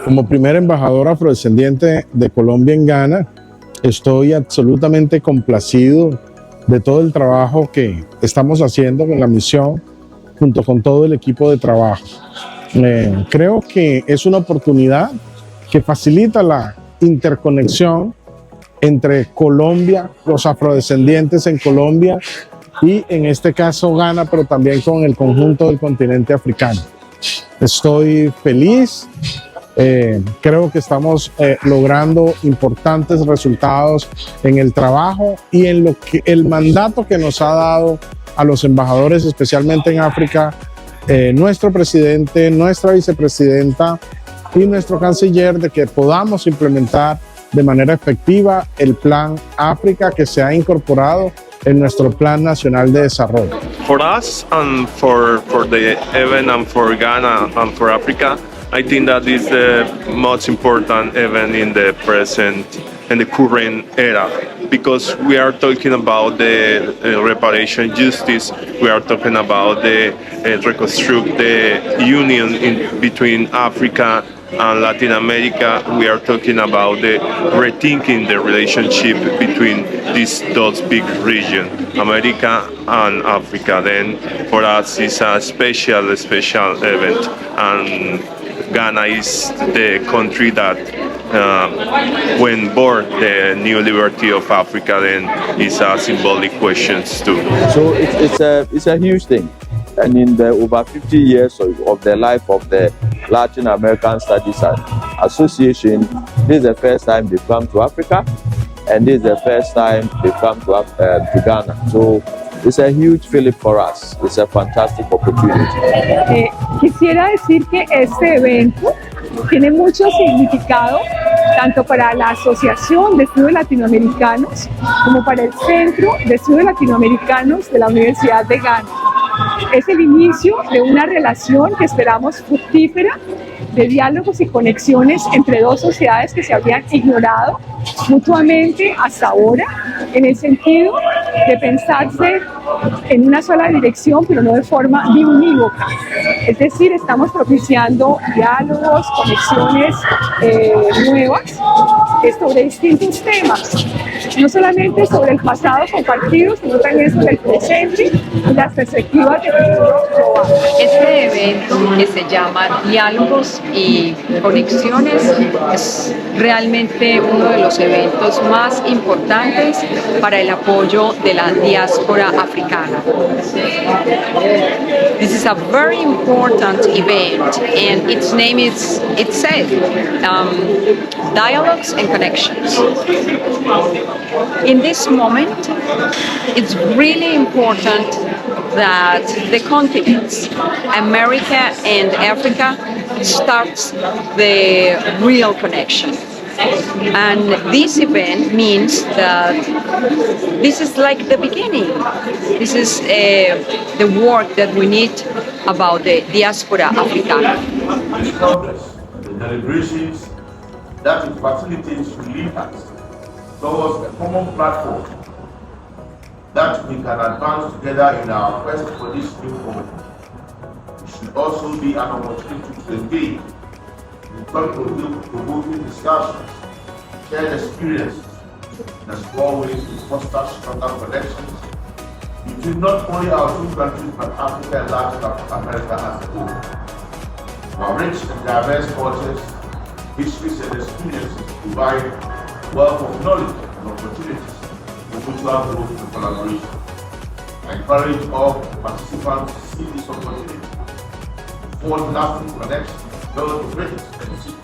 Como primer embajador afrodescendiente de Colombia en Ghana, estoy absolutamente complacido de todo el trabajo que estamos haciendo con la misión, junto con todo el equipo de trabajo. Creo que es una oportunidad que facilita la interconexión entre Colombia, los afrodescendientes en Colombia y en este caso Ghana, pero también con el conjunto del continente africano. Estoy feliz, creo que estamos logrando importantes resultados en el trabajo y en lo que el mandato que nos ha dado a los embajadores, especialmente en África, nuestro presidente, nuestra vicepresidenta y nuestro canciller, de que podamos implementar de manera efectiva el Plan África que se ha incorporado en nuestro Plan Nacional de Desarrollo. For us and for the event and for Ghana and for Africa, I think that is the most important event in the present and the current era, because we are talking about the reparation justice, we are talking about the reconstruct the union between Africa and Latin America. We are talking about the rethinking the relationship between those big regions, America and Africa. Then for us it's a special event, and Ghana is the country that when born the new liberty of Africa, then it's a symbolic question too. So it's a huge thing. And in the over 50 years of the life of the Latin American Studies Association, this is the first time they've come to Africa, and this is the first time they've come to Ghana. So it's a huge feeling for us. It's a fantastic opportunity. Quisiera decir que este evento tiene mucho significado tanto para la Asociación de Estudios Latinoamericanos como para el Centro de Estudios Latinoamericanos de la Universidad de Ghana. Es el inicio de una relación que esperamos fructífera, de diálogos y conexiones entre dos sociedades que se habían ignorado mutuamente hasta ahora, en el sentido de pensarse en una sola dirección, pero no de forma unívoca. Es decir, estamos propiciando diálogos, conexiones nuevas sobre distintos temas, no solamente sobre el pasado compartido, sino también sobre el presente y las perspectivas de futuro global. Este evento, que se llama Diálogos y Conexiones, es realmente uno de los eventos más importantes para el apoyo de la diáspora africana. This is a very important event, and its name is itself, Dialogues and Connections. In this moment, it's really important that the continents, America and Africa, starts the real connection. And this event means that this is like the beginning. This is the work that we need about the diaspora africana. The Congress, the deliberations that it facilitates will lead us towards a common platform that we can advance together in our quest for this new moment. It should also be an opportunity to engage in thought-provoking discussions, shared experiences, and explore ways to foster stronger connections between not only our two countries but Africa and Latin America as a whole. Our rich and diverse cultures, histories, and experiences provide a wealth of knowledge and opportunities for mutual growth and collaboration. I encourage all participants to see this opportunity to forge lasting connections, build bridges, and seek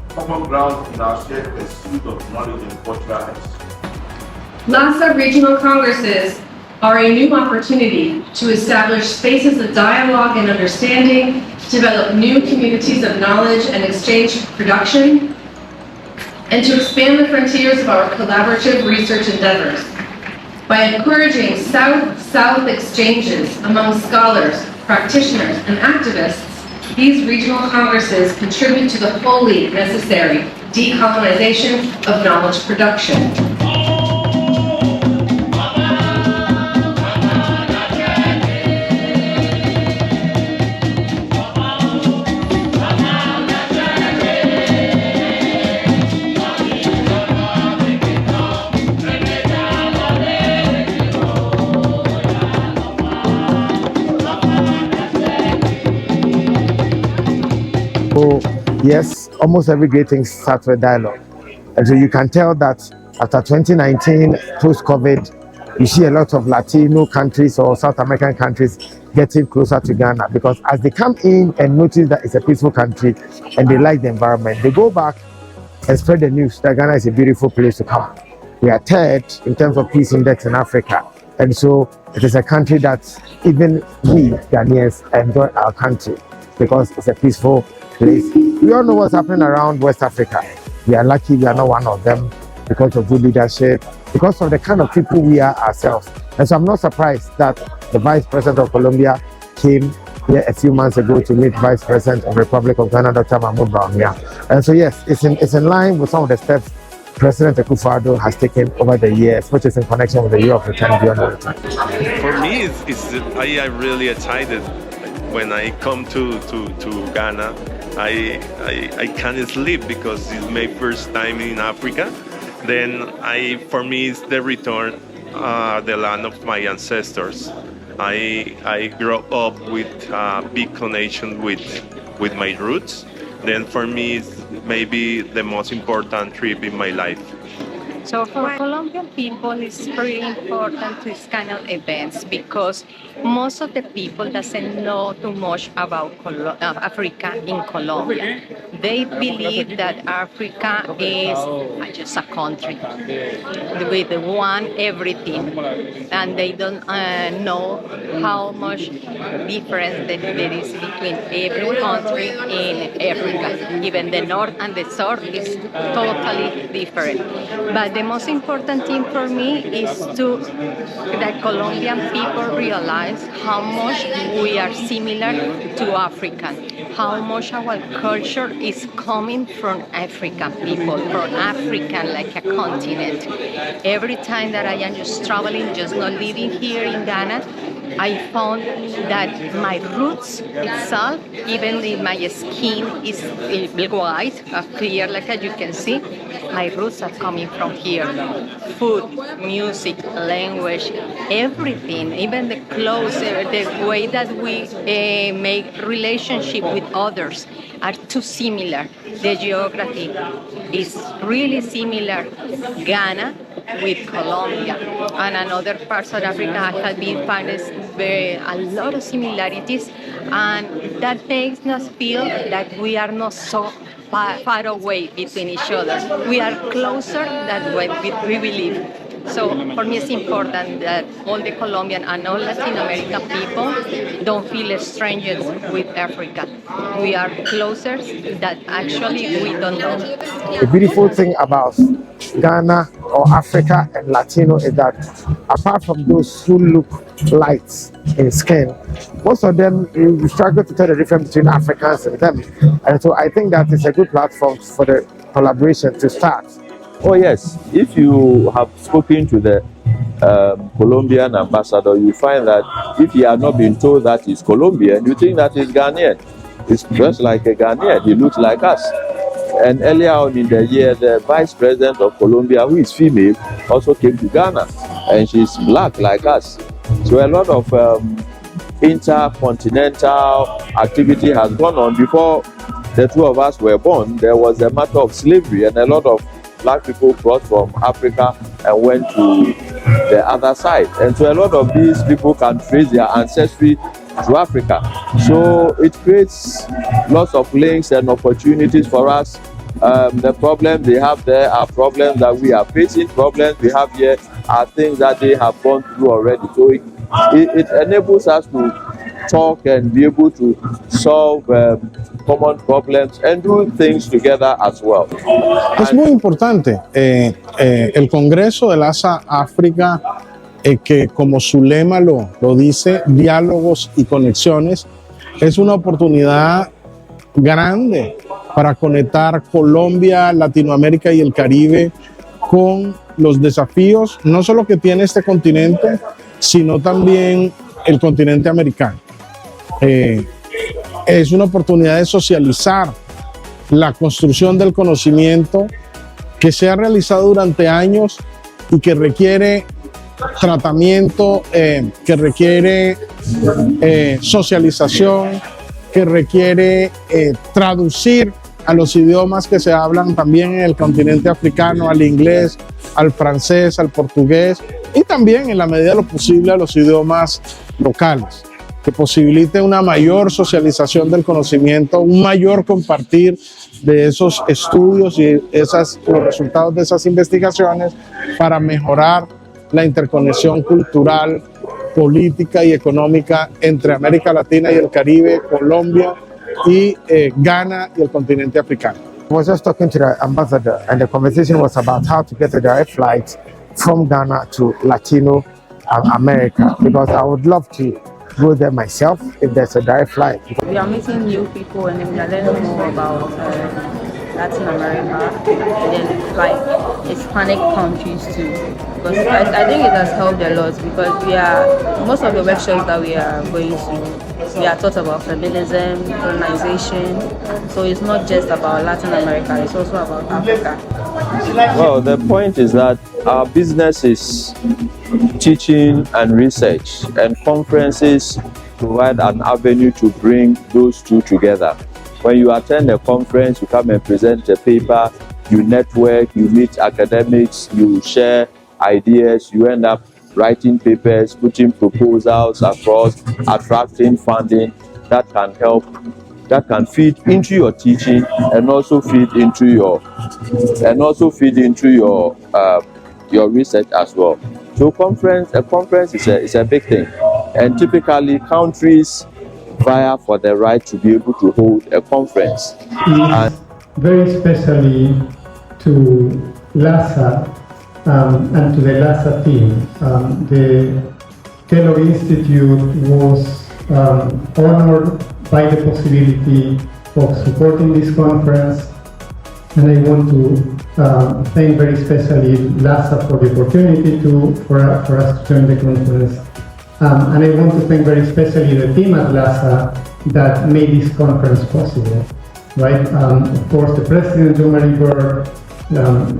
common ground in our shared pursuit of knowledge and cultural exchange. LASA regional congresses are a new opportunity to establish spaces of dialogue and understanding, develop new communities of knowledge and exchange production, and to expand the frontiers of our collaborative research endeavors. By encouraging South-South exchanges among scholars, practitioners, and activists, these regional congresses contribute to the wholly necessary decolonization of knowledge production. yes, almost every great thing starts with dialogue. And so you can tell that after 2019, post-COVID, you see a lot of Latino countries or South American countries getting closer to Ghana, because as they come in and notice that it's a peaceful country and they like the environment, they go back and spread the news that Ghana is a beautiful place to come. We are third in terms of peace index in Africa. And so it is a country that even we Ghanaians enjoy our country because it's a peaceful place. We all know what's happening around West Africa. We are lucky we are not one of them because of good leadership, because of the kind of people we are ourselves. And so I'm not surprised that the Vice President of Colombia came here a few months ago to meet Vice President of the Republic of Ghana, Dr. Mahmoud Bawumia. And so yes, it's in line with some of the steps President Akufo-Addo has taken over the years, which is in connection with the year of return beyond the return. For me, I am really excited when I come to Ghana. I can't sleep because it's my first time in Africa. Then for me, it's the return, the land of my ancestors. I grew up with a big connection with my roots. Then for me, it's maybe the most important trip in my life. So for Colombian people, it's pretty important these kind of events because most of the people doesn't know too much about Africa in Colombia. They believe that Africa is just a country with one everything, and they don't know how much difference there is between every country in Africa. Even the north and the south is totally different. But the most important thing for me is that Colombian people realize how much we are similar to African, how much our culture is coming from African people, from African like a continent. Every time that I am just traveling, just not living here in Ghana, I found that my roots itself, even if my skin is white, clear like you can see, my roots are coming from here. Food, music, language, everything, even the clothes, the way that we make relationship with others are too similar. The geography is really similar. Ghana with Colombia and another parts of Africa have been finding a lot of similarities, and that makes us feel that we are not so far away between each other. We are closer than what we believe. So for me, it's important that all the Colombian and all Latin American people don't feel strangers with Africa. We are closer that actually we don't know. The beautiful thing about Ghana or Africa and Latino is that apart from those who look light in skin, most of them you struggle to tell the difference between Africans and them. And so I think that is a good platform for the collaboration to start. Oh yes, if you have spoken to the Colombian ambassador, you find that if he had not been told that he's Colombian, you think that he's Ghanaian. He's dressed like a Ghanaian, he looks like us. And earlier on in the year, the Vice President of Colombia, who is female, also came to Ghana, and she's black like us. So a lot of intercontinental activity has gone on. Before the two of us were born, there was a matter of slavery, and a lot of black people crossed from Africa and went to the other side. And so a lot of these people can trace their ancestry to Africa. So it creates lots of links and opportunities for us. The problems they have there are problems that we are facing. Problems we have here are things that they have gone through already. So it enables us to talk and be able to solve common problems and do things together as well. Es muy importante el Congreso de LASA África, que como su lema lo dice, diálogos y conexiones, es una oportunidad grande para conectar Colombia, Latinoamérica y el Caribe con los desafíos, no solo que tiene este continente, sino también el continente americano. Es una oportunidad de socializar la construcción del conocimiento que se ha realizado durante años y que requiere tratamiento, que requiere socialización, que requiere traducir a los idiomas que se hablan también en el continente africano, al inglés, al francés, al portugués y también en la medida de lo posible a los idiomas locales, que posibilite una mayor socialización del conocimiento, un mayor compartir de esos estudios y los resultados de esas investigaciones para mejorar la interconexión cultural, política y económica entre América Latina y el Caribe, Colombia y Ghana y el continente africano. I was just talking to the ambassador, and the conversation was about how to get a direct flight from Ghana to Latino America, because I would love to go there myself if there's a direct flight. We are meeting new people and we are learning more about Latin America and then like Hispanic countries too. Because I think it has helped a lot because most of the workshops that we are going to, we are taught about feminism, colonization. So it's not just about Latin America, it's also about Africa. Well, the point is that our business is teaching and research, and conferences provide an avenue to bring those two together. When you attend a conference, you come and present a paper, you network, you meet academics, you share ideas, you end up writing papers, putting proposals across, attracting funding that can help, that can feed into your teaching and also feed into your research as well. So a conference is a big thing, and typically countries vie for the right to be able to hold a conference. And very especially to LASA and to the LASA team. The Kellogg Institute was honored by the possibility of supporting this conference, and I want to thank very especially LASA for the opportunity for us to join the conference. And I want to thank very especially the team at LASA that made this conference possible. Right? Of course, the president, John Marie Bird,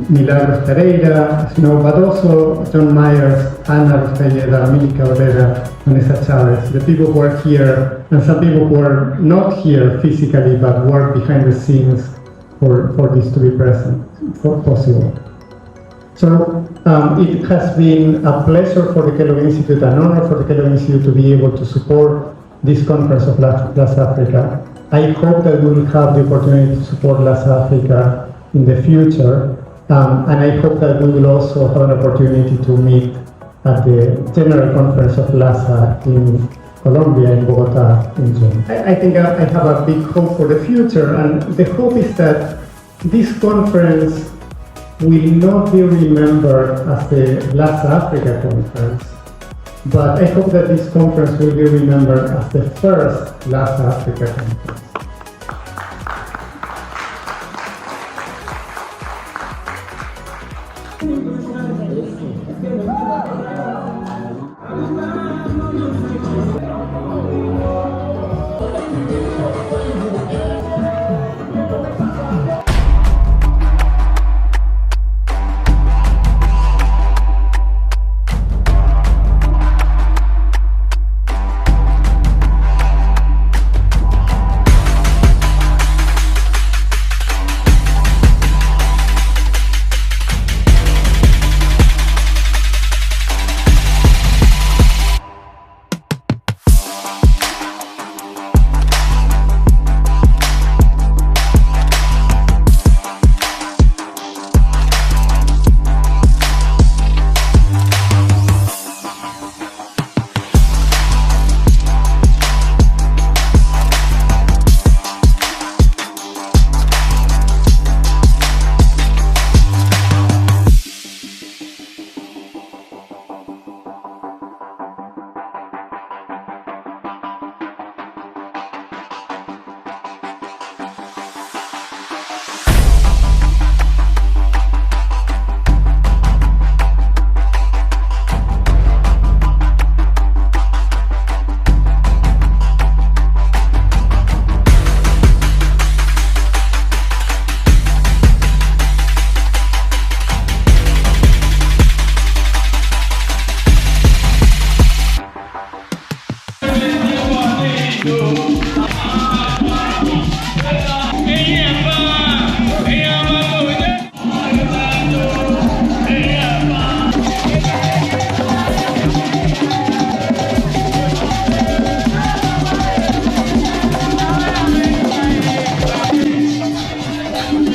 Milagros Pereira, but also John Myers, Ana Rostelleda, Milica Olera, Vanessa Chavez, the people who are here, and some people who are not here physically but work behind the scenes for this to be possible. So it has been a pleasure for the Kellogg Institute, an honor for the Kellogg Institute to be able to support this conference of LAS Africa. I hope that we will have the opportunity to support LAS Africa in the future, and I hope that we will also have an opportunity to meet at the General Conference of LASA in Colombia, in Bogota in June. I think I have a big hope for the future, and the hope is that this conference will not be remembered as the LASA Africa conference, but I hope that this conference will be remembered as the first LASA Africa conference. Colombia.